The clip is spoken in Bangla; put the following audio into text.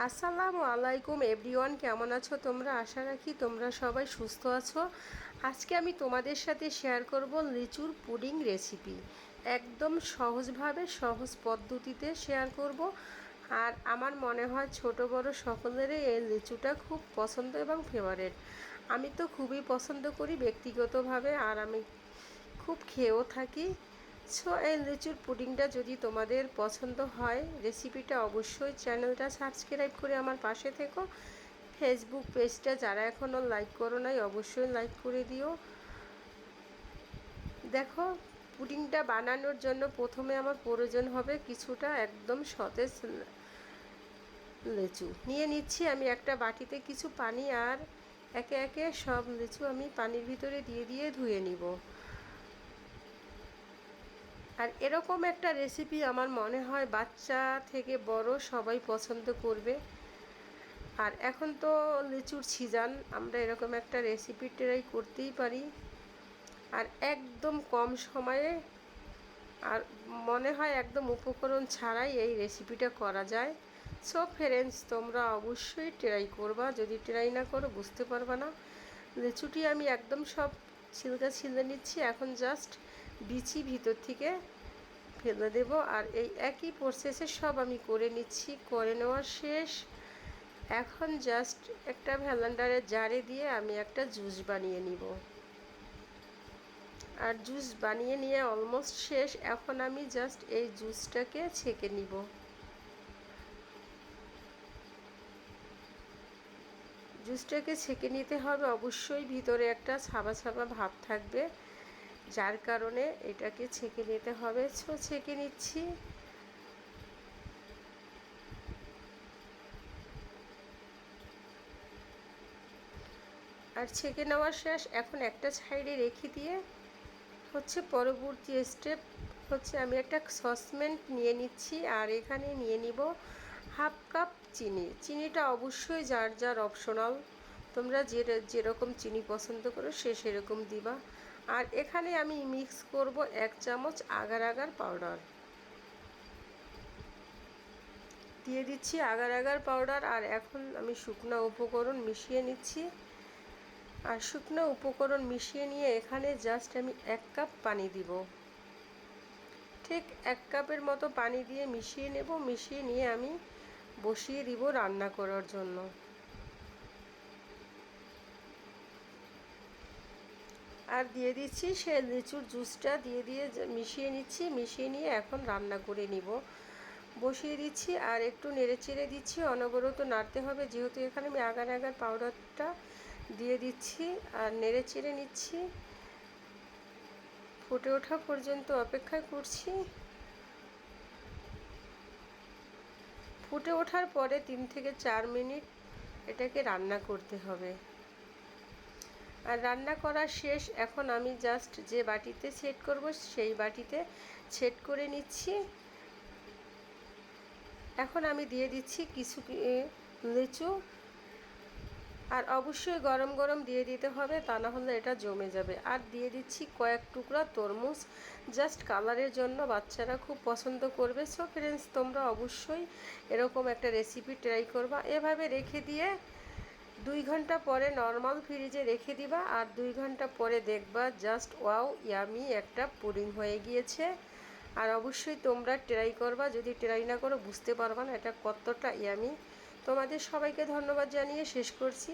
আসসালামু আলাইকুম এভরিওয়ান, কেমন আছো তোমরা? আশা রাখি তোমরা সবাই সুস্থ আছো। আজকে আমি তোমাদের সাথে শেয়ার করব লিচুর পুডিং রেসিপি। একদম সহজভাবে সহজ পদ্ধতিতে শেয়ার করব। আর আমার মনে হয় ছোট বড় সকলেরই এই লিচুটা খুব পছন্দ এবং ফেভারিট। আমি তো খুবই পছন্দ করি ব্যক্তিগতভাবে, আর আমি খুব খেয়েও থাকি। সো এই লিচুর পুডিংটা যদি তোমাদের পছন্দ হয়, রেসিপিটা অবশ্যই চ্যানেলটা সাবস্ক্রাইব করে আমার পাশে থেকো। ফেসবুক পেজটা যারা এখনও লাইক করো নাই অবশ্যই লাইক করে দিও। দেখো, পুডিংটা বানানোর জন্য প্রথমে আমার প্রয়োজন হবে কিছুটা একদম সতেজ লিচু নিয়ে নিচ্ছি। আমি একটা বাটিতে কিছু পানি আর একে একে সব লিচু আমি পানির ভিতরে দিয়ে দিয়ে ধুয়ে নিব। আর এরকম একটা রেসিপি আমার মনে হয় বাচ্চা থেকে বড় সবাই পছন্দ করবে। আর এখন তো লিচুর সিজন, আমরা এরকম একটা রেসিপি ট্রাই করতেই পারি। আর একদম কম সময়ে, আর মনে হয় একদম উপকরণ ছাড়াই এই রেসিপিটা করা যায়। সো ফ্রেন্ডস, তোমরা অবশ্যই ট্রাই করবা, যদি ট্রাই না করো বুঝতে পারবা না। লিচুটি আমি একদম সব ছিলকা ছিলে নিচ্ছি, এখন জাস্ট বিচি ভিতর থেকে ফেলে দেব। আর এই একই প্রসেসে সব আমি করে নিচ্ছি। করে নেওয়া শেষ। এখন জাস্ট একটা ভ্যালান্ডারের জারে দিয়ে আমি একটা জুস বানিয়ে নিব। আর জুস বানিয়ে নিয়ে অলমোস্ট শেষ। এখন আমি জাস্ট এই জুসটাকে ছেঁকে নিব। জুসটাকে ছেঁকে নিতে হবে, অবশ্যই ভিতরে একটা ছাবা ছাবা ভাব থাকবে, যার কারণে এটাকে ছেঁকে নিতে হবে। সো ছেঁকে নিচ্ছি। আর ছেঁকে নেওয়া শেষ। এখন একটা সাইডে রেখে দিয়ে পরবর্তী স্টেপ হচ্ছে আমি একটা সসপ্যান নিয়ে নিচ্ছি। আর এখানে নিয়ে নিব হাফ কাপ চিনি। চিনিটা অবশ্যই যার যার অপশনাল, তোমরা যেরকম চিনি পছন্দ করো সেরকম দিবা। আর এখানে আমি মিক্স করব 1 চামচ আগার আগার পাউডার দিয়ে দিচ্ছি। Agar agar powder. আর এখন আমি শুকনো উপকরণ মিশিয়ে নিচ্ছি। আর শুকনো উপকরণ মিশিয়ে নিয়ে এখানে জাস্ট আমি 1 কাপ পানি দিব। ঠিক 1 কাপের মতো পানি দিয়ে মিশিয়ে নেব। মিশিয়ে নিয়ে আমি বসিয়ে দিব রান্না করার জন্য। আর দিয়ে দিচ্ছি সে লিচুর জুসটা দিয়ে মিশিয়ে নিচ্ছি। মিশিয়ে নিয়ে এখন রান্না করে নিব। বসিয়ে দিচ্ছি আর একটু নেড়ে চেড়ে দিচ্ছি। অনবরত নাড়তে হবে, যেহেতু এখানে আমি আগার আগার পাউডারটা দিয়ে দিচ্ছি। আর নেড়ে চেড়ে নিচ্ছি, ফুটে ওঠা পর্যন্ত অপেক্ষা করছি। ফুটে ওঠার পরে 3 থেকে 4 মিনিট এটাকে রান্না করতে হবে। আর রান্না করা শেষ। এখন আমি জাস্ট যে বাটিতে সেট করব সেই বাটিতে সেট করে নিচ্ছি। এখন আমি দিয়ে দিচ্ছি কিছু লিচু। আর অবশ্যই গরম গরম দিয়ে দিতে হবে, তা না হলে এটা জমে যাবে। আর দিয়ে দিচ্ছি কয়েক টুকরা তরমুজ, জাস্ট কালারের জন্য, বাচ্চারা খুব পছন্দ করবে। সো ফ্রেন্ডস, তোমরা অবশ্যই এরকম একটা রেসিপি ট্রাই করবা। এভাবে রেখে দিয়ে 2 ঘন্টা পরে নর্মাল ফ্রিজে রেখে দিবা। আর 2 ঘন্টা পরে দেখবা জাস্ট ওয়াও, ইয়ামি একটা পুডিং হয়ে গিয়েছে। আর অবশ্যই তোমরা ট্রাই করবা, যদি ট্রাই না করো বুঝতে পারবা না এটা কতটা ইয়ামি। তোমাদের সবাইকে ধন্যবাদ জানিয়ে শেষ করছি।